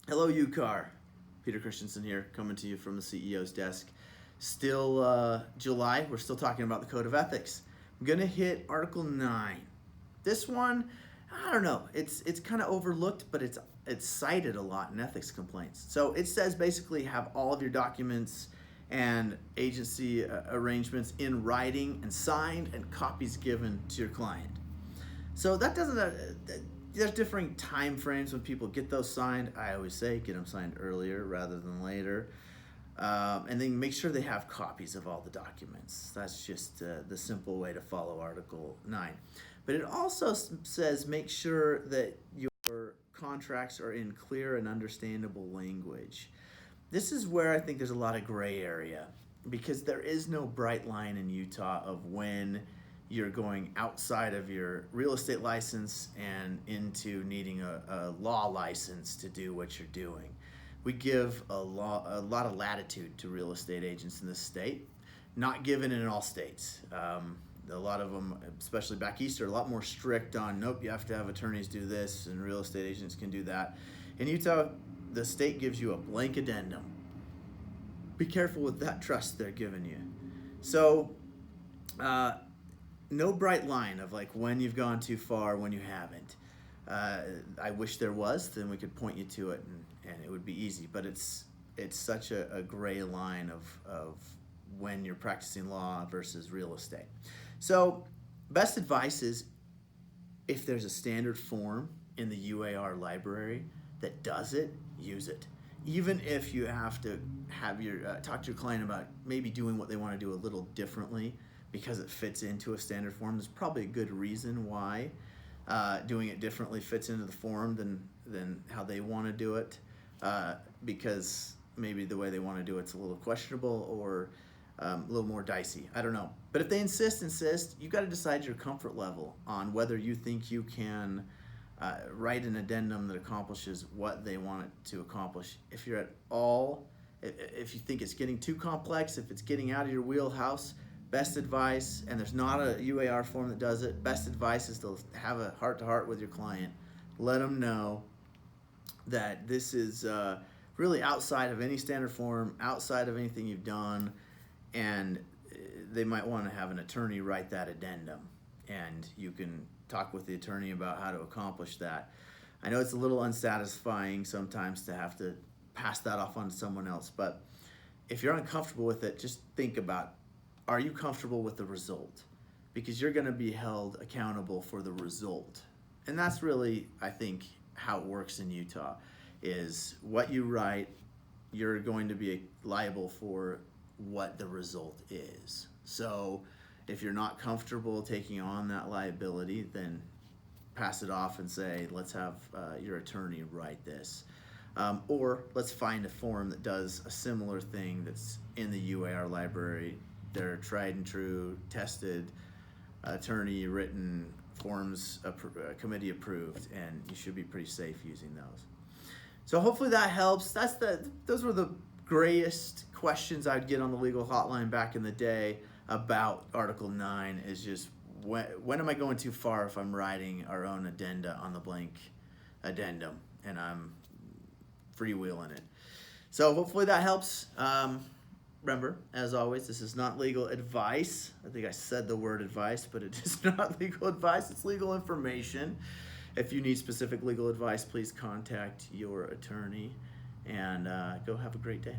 Hello, UCAR. Peter Christensen here, coming to you from the CEO's desk. Still July, we're still talking about the Code of Ethics. I'm going to hit Article 9. This one, I don't know, it's kind of overlooked, but it's cited a lot in ethics complaints. So it says basically have all of your documents and agency arrangements in writing and signed and copies given to your client. So that doesn't. There's differing time frames when people get those signed. I always say get them signed earlier rather than later, and then make sure they have copies of all the documents. That's just the simple way to follow Article 9. But it also says make sure that your contracts are in clear and understandable language. This is where I think there's a lot of gray area because there is no bright line in Utah of when you're going outside of your real estate license and into needing a law license to do what you're doing. We give a lot of latitude to real estate agents in this state, not given in all states. A lot of them, especially back east, are a lot more strict on, nope, you have to have attorneys do this and real estate agents can do that. In Utah, the state gives you a blank addendum. Be careful with that trust they're giving you. So, no bright line of like when you've gone too far, when you haven't. I wish there was, then we could point you to it and it would be easy. But it's such a gray line of when you're practicing law versus real estate. So best advice is if there's a standard form in the UAR library that does it, use it. Even if you have to have your talk to your client about maybe doing what they want to do a little differently because it fits into a standard form, there's probably a good reason why doing it differently fits into the form than how they want to do it, because maybe the way they want to do it's a little questionable or a little more dicey. I don't know. But if they insist, you got to decide your comfort level on whether you think you can write an addendum that accomplishes what they want it to accomplish. If you're at all, if you think it's getting too complex, if it's getting out of your wheelhouse, best advice, and there's not a UAR form that does it, best advice is to have a heart-to-heart with your client. Let them know that this is really outside of any standard form, outside of anything you've done, and they might want to have an attorney write that addendum, and you can talk with the attorney about how to accomplish that. I know it's a little unsatisfying sometimes to have to pass that off on to someone else, but if you're uncomfortable with it, just think about, are you comfortable with the result? Because you're going to be held accountable for the result. And that's really, I think, how it works in Utah, is what you write, you're going to be liable for what the result is. So if you're not comfortable taking on that liability, then pass it off and say, let's have your attorney write this. Or let's find a form that does a similar thing that's in the UAR library. They're tried and true, tested, attorney written forms, committee approved, and you should be pretty safe using those. So hopefully that helps. Those were the grayest questions I'd get on the legal hotline back in the day about Article 9, is just when am I going too far if I'm writing our own addenda on the blank addendum and I'm freewheeling it. So hopefully that helps. Remember, as always, this is not legal advice. I think I said the word advice, but it is not legal advice. It's legal information. If you need specific legal advice, please contact your attorney, and go have a great day.